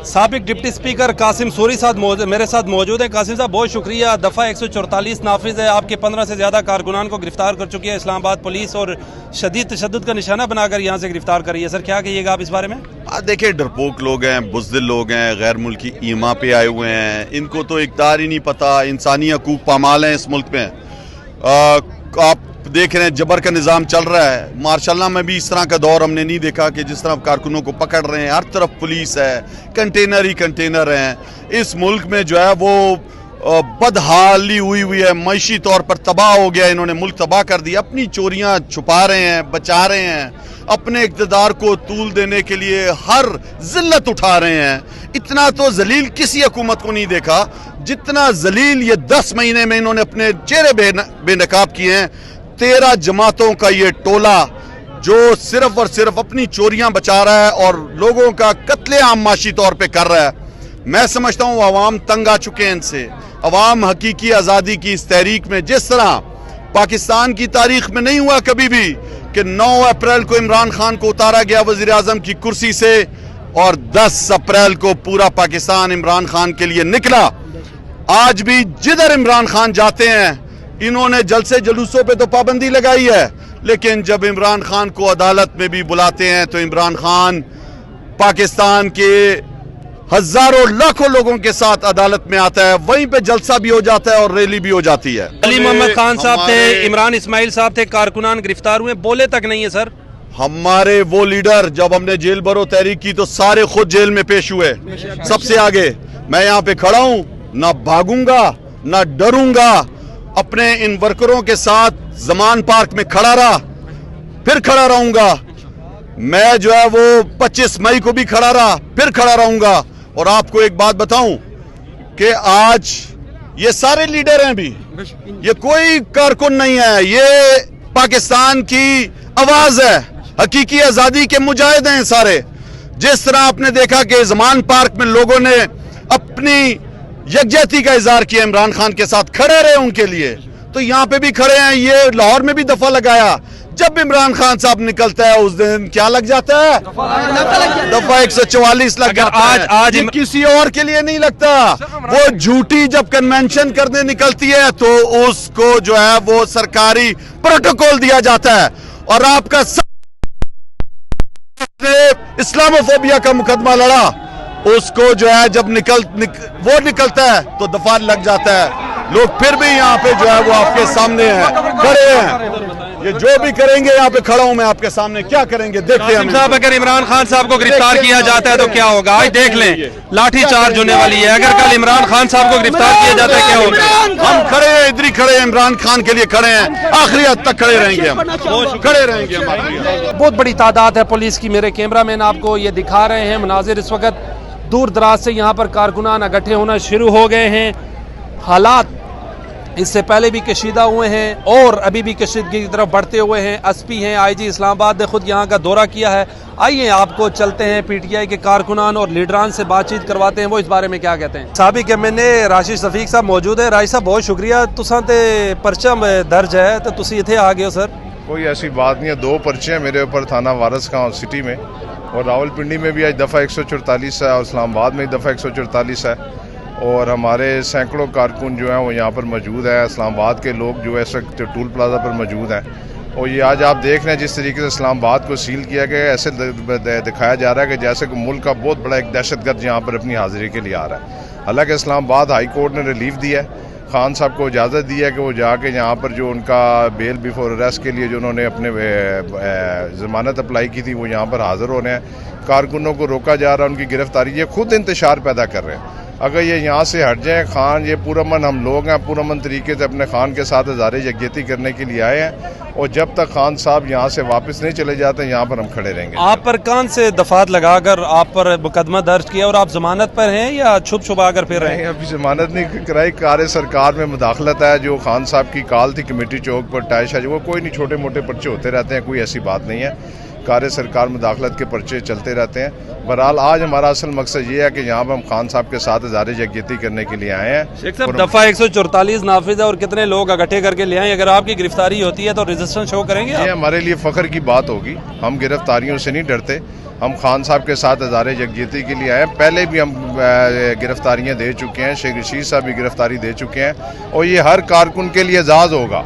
साबिक deputy speaker Qasim Suri मेरे साथ मौजूद हैं। कासिम साहब, बहुत शुक्रिया। दफ़ा 144 नाफिज है, आपके 15 से ज़्यादा कारकुनान को गिरफ्तार कर चुकी है इस्लामाबाद पुलिस और शदीद तशद्दुद का निशाना बनाकर यहाँ से गिरफ्तार कर रही है। सर, क्या कहिएगा आप इस बारे में? देखिए, डरपोक लोग हैं, बुज़दिल लोग हैं, गैर मुल्की ईमा पे आए हुए हैं। इनको तो इक़्तिदार ही नहीं पता, इंसानी हकूक़ पामाल हैं इस मुल्क में। आप देख रहे हैं जबर का निज़ाम चल रहा है। मार्शाल्लाह में भी इस तरह का दौर हमने नहीं देखा कि जिस तरह कारकुनों को पकड़ रहे हैं। हर तरफ पुलिस है, कंटेनर ही कंटेनर हैं। इस मुल्क में जो है वो बदहाली हुई है, मईशी तौर पर तबाह हो गया। इन्होंने मुल्क तबाह कर दिया, अपनी चोरियां छुपा रहे हैं, बचा रहे हैं, अपने इक़्तिदार को तूल देने के लिए हर जिल्लत उठा रहे हैं। इतना तो जलील किसी हुकूमत को नहीं देखा जितना जलील ये 10 महीने में इन्होंने अपने चेहरे बेनकाब किए हैं। 13 जमातों का ये टोला जो सिर्फ और सिर्फ अपनी चोरियां बचा रहा है और लोगों का कत्लेआम माशी तौर पे कर रहा है। मैं समझता हूं अवाम तंग आ चुके हैं इनसे। अवाम हकीकी आज़ादी की इस तहरीक में, जिस तरह पाकिस्तान की तारीख में नहीं हुआ कभी भी कि 9 अप्रैल को इमरान खान को उतारा गया वज़ीर आज़म की कुर्सी से और 10 अप्रैल को पूरा पाकिस्तान इमरान खान के लिए निकला। आज भी जिधर इमरान खान जाते हैं इन्होंने जलसे जुलूसों पे तो पाबंदी लगाई है, लेकिन जब इमरान खान को अदालत में भी बुलाते हैं तो इमरान खान पाकिस्तान के हजारों लाखों लोगों के साथ अदालत में आता है। वहीं पे जलसा भी हो जाता है और रैली भी हो जाती है। अली मोहम्मद खान साहब थे, इमरान इस्माइल साहब थे, कारकुनान गिरफ्तार हुए, बोले तक नहीं है सर। हमारे वो लीडर, जब हमने जेल भरो तहरीक की तो सारे खुद जेल में पेश हुए, सबसे आगे। मैं यहाँ पे खड़ा हूँ, ना भागूंगा ना डरूंगा। अपने इन वर्करों के साथ जमान पार्क में खड़ा रहा, फिर खड़ा रहूंगा। मैं जो है वो 25 मई को भी खड़ा रहा, फिर खड़ा रहूंगा। और आपको एक बात बताऊं कि आज ये सारे लीडर हैं भी, ये कोई कारकुन नहीं है, ये पाकिस्तान की आवाज है, हकीकी आजादी के मुजाहिद हैं सारे। जिस तरह आपने देखा कि जमान पार्क में लोगों ने अपनी यकजहती का इजहार किया, इमरान खान के साथ खड़े रहे उनके लिए, तो यहाँ पे भी खड़े हैं। ये लाहौर में भी दफा लगाया। जब इमरान खान साहब निकलता है उस दिन क्या लग जाता है? दफा 144 लग जाता है। आज किसी और के लिए नहीं लगता। वो झूठी जब कन्वेंशन करने निकलती है तो उसको जो है वो सरकारी प्रोटोकॉल दिया जाता है। और आपका इस्लामोफोबिया का मुकदमा लड़ा, उसको जो है जब वो निकलता है तो दफा लग जाता है। लोग फिर भी यहाँ पे जो है वो आपके सामने हैं, खड़े हैं। ये जो भी करेंगे, यहाँ पे खड़ा हूं मैं आपके सामने, क्या करेंगे देखते हैं साहब। अगर इमरान खान साहब को गिरफ्तार किया जाता है तो क्या होगा? आज देख लें, लाठी चार्ज होने वाली है। अगर कल इमरान खान साहब को गिरफ्तार किया जाता है क्या होगा? हम खड़े हैं, इधर ही खड़े हैं, इमरान खान के लिए खड़े हैं, आखिरी हद तक खड़े रहेंगे, हम खड़े रहेंगे। बहुत बड़ी तादाद है पुलिस की। मेरे कैमरामैन आपको ये दिखा रहे हैं मनाजिर। इस वक्त दूर दराज से यहाँ पर कारकुनान इकट्ठे होना शुरू हो गए हैं। हालात इससे पहले भी कशीदा हुए हैं और अभी भी कशीदगी की तरफ बढ़ते हुए हैं। एसपी हैं, आईजी इस्लामाबाद ने खुद यहाँ का दौरा किया है। आइए आपको चलते हैं, पीटीआई के कारकुनान और लीडरान से बातचीत करवाते हैं, वो इस बारे में क्या कहते हैं। साबिक MNA राशिद शफीक साहब मौजूद है। राशिद साहब, बहुत शुक्रिया, तुसां ते पर्चा दर्ज है तो तुसी इत्थे आ गए हो सर। कोई ऐसी बात नहीं है, 2 पर्चे हैं मेरे ऊपर थाना वारस गांव सिटी में, और रावलपिंडी में भी आज दफ़ा 144 है और इस्लामाबाद में दफ़ा 144 है। और हमारे सैकड़ों कारकुन जो हैं वो यहाँ पर मौजूद हैं। इस्लामाबाद के लोग जो है इस वक्त टूल प्लाजा पर मौजूद हैं। और ये आज आप देख रहे हैं जिस तरीके से इस्लामाबाद को सील किया गया है, ऐसे दिखाया जा रहा है कि जैसे कि मुल्क का बहुत बड़ा एक दहशतगर्द यहाँ पर अपनी हाजिरी के लिए आ रहा है। हालांकि इस्लामाबाद हाई कोर्ट ने रिलीफ दिया है, खान साहब को इजाज़त दी है कि वो जाके यहाँ पर जो उनका बेल बिफोर अरेस्ट के लिए जो उन्होंने अपने ज़मानत अप्लाई की थी वो यहाँ पर हाज़िर हो रहे हैं। कारकुनों को रोका जा रहा है, उनकी गिरफ्तारी, ये खुद इंतशार पैदा कर रहे हैं। अगर ये यहाँ से हट जाए, खान, ये पुरअमन हम लोग हैं, पुरअमन तरीके से अपने खान के साथ हज़ारे यकजहती करने के लिए आए हैं। और जब तक खान साहब यहाँ से वापस नहीं चले जाते यहाँ पर हम खड़े रहेंगे। आप पर कौन से दफात लगाकर आप पर मुकदमा दर्ज किया और आप जमानत पर हैं या छुप छुपा कर फिर रहे हैं? अभी जमानत नहीं कराई, कार्य सरकार में मुदाखलत है। जो खान साहब की कॉल थी कमेटी चौक पर टाइशा, वो कोई नहीं, छोटे मोटे पर्चे होते रहते हैं, कोई ऐसी बात नहीं है। کار سرکار مداخلت کے پرچے چلتے رہتے ہیں. بہرحال آج ہمارا اصل مقصد یہ ہے کہ یہاں پر ہم خان صاحب کے ساتھ اظہار یکجہتی کرنے کے لیے آئے ہیں. شیخ صاحب دفعہ 144 نافذ ہے اور کتنے لوگ اکٹھے کر کے لے آئیں, اگر آپ کی گرفتاری ہوتی ہے تو رجسٹریشن شو کریں گے یہ ہمارے لیے فخر کی بات ہوگی. ہم گرفتاریوں سے نہیں ڈرتے. ہم خان صاحب کے ساتھ اظہار یکجہتی کے لیے آئے ہیں. پہلے بھی ہم گرفتاریاں دے چکے ہیں, شیخ رشید صاحب بھی گرفتاری دے چکے ہیں, اور یہ ہر کارکن کے لیے اعزاز ہوگا.